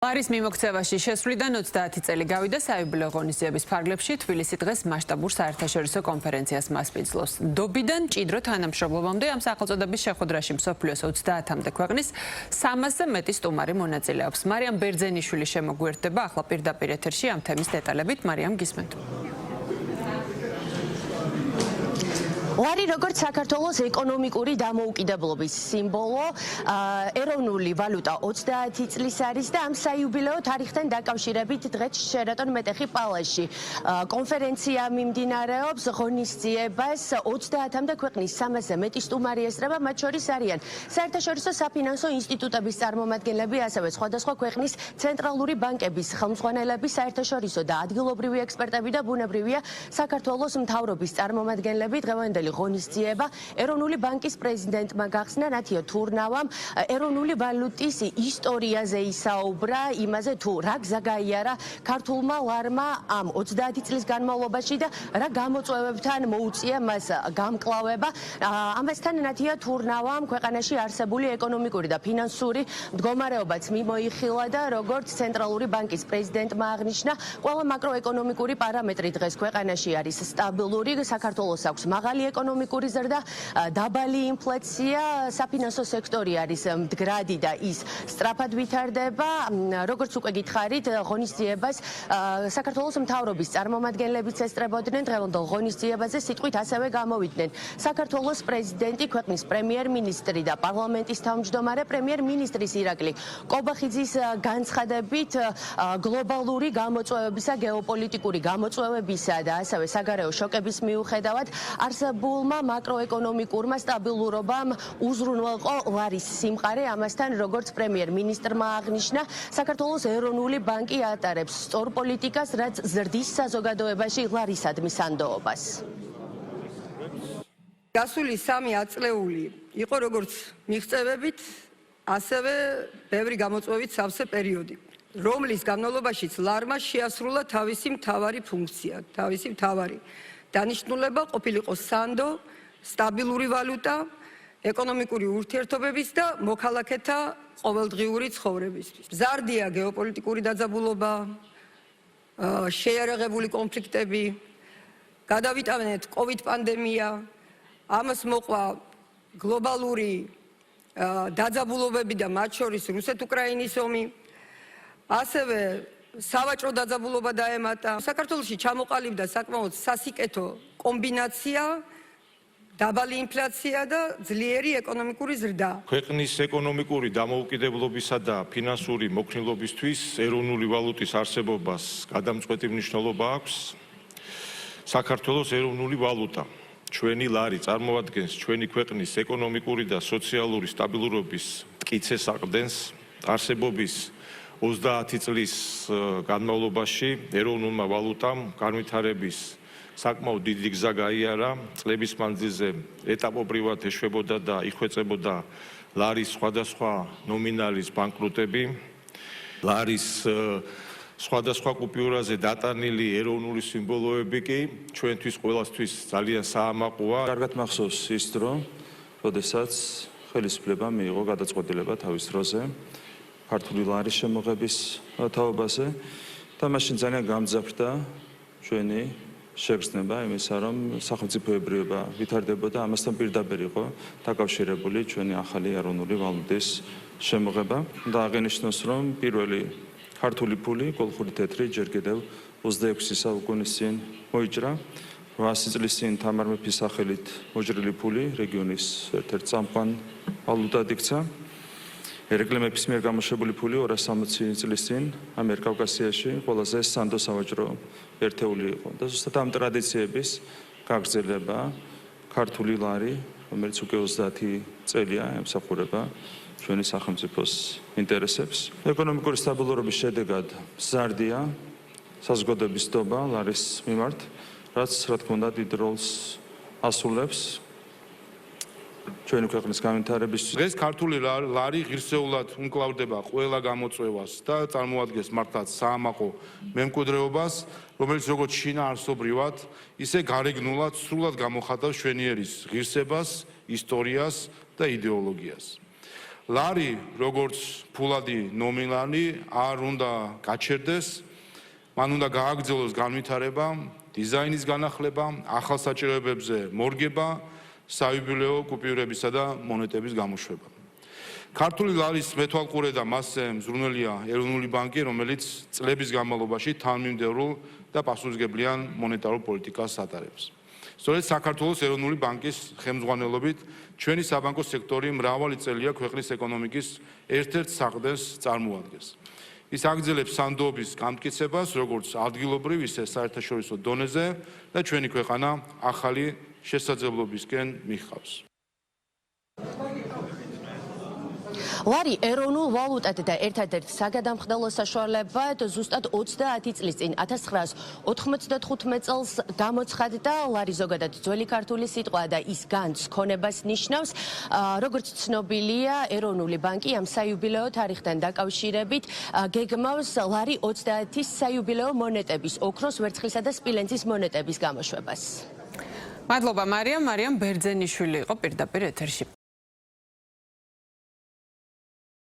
ლარის მიმოქცევაში შესვლიდან 30 წელი გავიდა საიუბილეო ღონისძიების ფარგლებში თბილისი დღეს მასშტაბურ საერთაშორისო კონფერენციას მასპინძლობს. დობიდან მჭიდრო თანამშრომლობამდე ამ სახელწოდების შეხვედრაში მსოფლიოს 30-მდე ქვეყნის 300-ზე მეტი სტუმარი მონაწილეობს. მარიამ ბერძენიშვილი შემოგვიერთდება ახლა პირდაპირ ეთერში ამ თემის დეტალებით. მარიამ, გისმენთ. ლარი როგორც საქართველოს ეკონომიკური დამოუკიდებლობის სიმბოლო, ეროვნული ვალუტა 30 წლის არის და ამ საიუბილეო თარიღთან დაკავშირებით დღეს შერატონ მეტეხი პალატაში კონფერენცია მიმდინარეობს. ღონისძიებას 30-მდე ქვეყნის 300-ზე მეტი სტუმარი ესწრება, მათ შორის არიან საერთაშორისო საფინანსო ინსტიტუტების წარმომადგენლები, ასევე სხვადასხვა ქვეყნის ცენტრალური ბანკების ხელმძღვანელები, საერთაშორისო და ადგილობრივი ექსპერტები და ბუნებრივია საქართველოს მთავრობის წარმომადგენლები. დღევანდელი ღონისძიება ეროვნული ბანკის პრეზიდენტმა გახსნა ნათია თურნავამ ეროვნული ვალუტის ისტორიაზე ისაუბრა, იმაზე თუ რა გზა გაიარა ქართულმა ლარმა ამ 30 წლის განმავლობაში და რა გამოწვევებთან მოუწია მას გამკლავება. ამასთან ნათია თურნავამ ქვეყანაში არსებული ეკონომიკური და ფინანსური მდგომარეობაც მიმოიხილა და როგორც ცენტრალური ბანკის პრეზიდენტმა აღნიშნა, ყველა მაკროეკონომიკური პარამეტრი დღეს ქვეყანაში არის სტაბილური, საქართველოს აქვს მაღალი ეკონომიკური ზრდა, დაბალი ინფლაცია, საფინანსო სექტორი არის მდგრადი და ის სწრაფად ვითარდება. როგორც უკვე გითხარით, ღონისძიებას საქართველოს მთავრობის წარმომადგენლებიც ესწრებოდნენ. დღევანდელ ღონისძიებაზე სიტყვით ასევე გამოვიდნენ საქართველოს პრეზიდენტი, ქვეყნის პრემიერ-მინისტრი და პარლამენტის თავმჯდომარე. პრემიერ-მინისტრის ირაკლი კობახიძის განცხადებით გლობალური გამოწვევებისა, გეოპოლიტიკური გამოწვევებისა და ასევე საგარეო შოკების მიუხედავად არსებულმა მაკროეკონომიკურმა სტაბილურობამ უზრუნველყო ლარის სიმყარე. ამასთან, როგორც პრემიერ-მინისტრმა აღნიშნა, საქართველოს ეროვნული ბანკი ატარებს სწორ პოლიტიკას, რაც ზრდის საზოგადოებაში ლარისადმი სანდოობას. გასული 3 ათწლეული იყო როგორც მიღწევებით, ასევე ბევრი გამოწვევით სავსე პერიოდი, რომლის განმავლობაშიც ლარმა შეასრულა თავისი მთავარი ფუნქცია, თავისი მთავარი დანიშნულება ყოფილიყო სანდო, სტაბილური ვალუტა, ეკონომიკური ურთიერთობების და მოქალაქეთა ყოველდღიური ცხოვრებისთვის. მზარდია გეოპოლიტიკური დაძაბულობა, შეიარაღებული კონფლიქტები, გადავიტანეთ COVID პანდემია, ამას მოყვა გლობალური დაძაბულობები და მათ შორის რუსეთ-უკრაინის ომი, ასევე სავაჭრო დაძაბულობა დაემატა. საქართველოში ჩამოყალიბდა საკმაოდ სასიკეთო კომბინაცია, დაბალი ინფლაცია და ძლიერი ეკონომიკური ზრდა. ქვეყნის ეკონომიკური დამოუკიდებლობისა და ფინანსური მოქნილობისთვის ეროვნული ვალუტის არსებობას გადამწყვეტი მნიშვნელობა აქვს. საქართველოს ეროვნული ვალუტა, ჩვენი ლარი წარმოადგენს ჩვენი ქვეყნის ეკონომიკური და სოციალური სტაბილურობის მტკიცეს აყრდენს. არსებობის 30 წლის განმავლობაში ეროვნულმა ვალუტამ განვითარების საკმაოდ დიდი გზა გაიარა. წლების მანძილზე ეტაპობრივად ეშვებოდა და იხვეწებოდა ლარის სხვადასხვა ნომინალის ბანკნოტები. ლარის სხვადასხვა კუპიურაზე დატანილი ეროვნული სიმბოლოები კი ჩვენთვის ყველასთვის ძალიან საამაყოა. კარგად მახსოვს ის დრო, როდესაც ხელისუფლებამ მიიღო გადაწყვეტილება თავის დროზე ქართული ლარის შემოღების თაობაზე და მაშინ ძალიან გამძაფრდა ჩვენი შეგრძნება იმისა, რომ სახელმწიფოებრიობა ვითარდებოდა, ამასთან პირდაპირ იყო დაკავშირებული ჩვენი ახალი ეროვნული ვალუტის შემოღება და აღინიშნოს, რომ პირველი ქართული ფული, კოლხური თეთრი, ჯერ კიდევ 26 საუკუნის წინ მოიჭრა. 800 წლის წინ თამარ მეფის სახელით მოჭრილი ფული რეგიონის ერთ-ერთ წამყვან ვალუტად იქცა. ერეკლე მეფის მიერ გამოშვებული ფული 260 წლის წინ ამიერკავკასიაში ყველაზე სანდო სავაჭრო ერთეული იყო. და ზუსტად ამ ტრადიციების გაგრძელება ქართული ლარი, რომელიც უკვე 30 წელია ემსახურება ჩვენი სახელმწიფოს ინტერესებს. ეკონომიკური სტაბილურობის შედეგად მზარდია საზოგადოების დობა ლარის მიმართ, რაც რა თქმა უნდა დიდ როლს ასრულებს ჩვენი ქვეყნის განვითარებისთვის. დღეს ქართული ლარი ღირსეულად უმკლავდება ყველა გამოწვევას და წარმოადგენს მართლაც საამაყო მემკვიდრეობას, რომელიც როგორც შინაარსობრივად, ისე გარეგნულად სრულად გამოხატავს მშვენიერის ღირსებას, ისტორიას და იდეოლოგიას. ლარი როგორც ფულადი ნომინალი არ უნდა გაჩერდეს, მან უნდა გააგრძელოს განვითარება, დიზაინის განახლება, ახალ საჭიროებებზე მორგება, საიუბილეო კუპიურებისა და მონეტების გამოშვება. ქართული ლარის მეთვალყურე და მასზე მზრუნველია ეროვნული ბანკი, რომელიც წლების განმავლობაში თანმიმდევრულ და პასუხისმგებლიან მონეტარულ პოლიტიკას ატარებს. სწორედ საქართველოს ეროვნული ბანკის ხელმძღვანელობით ჩვენი საბანკო სექტორი მრავალი წელია ქვეყნის ეკონომიკის ერთ-ერთ საყრდენს წარმოადგენს. ის აგრძელებს სანდოობის გამტკიცებას როგორც ადგილობრივ, ისე საერთაშორისო დონეზე და ჩვენი ქვეყანა ახალი შესაძლებლობისკენ მიჰყავს. ლარი ეროვნულ ვალუტად და ერთადერთ საგადამხდელო საშუალებად ზუსტად 30 წლის წინ 1995 წელს გამოცხადდა. ლარი ზოგადად ძველი ქართული სიტყვა და ის განძ ქონებას ნიშნავს. როგორც ცნობილია, ეროვნული ბანკი ამ საიუბილეო თარიღთან დაკავშირებით გეგმავს ლარი 30-ის საიუბილეო მონეტების, ოქროს, ვერცხლისა და სპილენძის მონეტების გამოშვებას. მადლობა მარიამ. მარიამ ბერძენიშვილი იყო პირდაპირ ეთერში.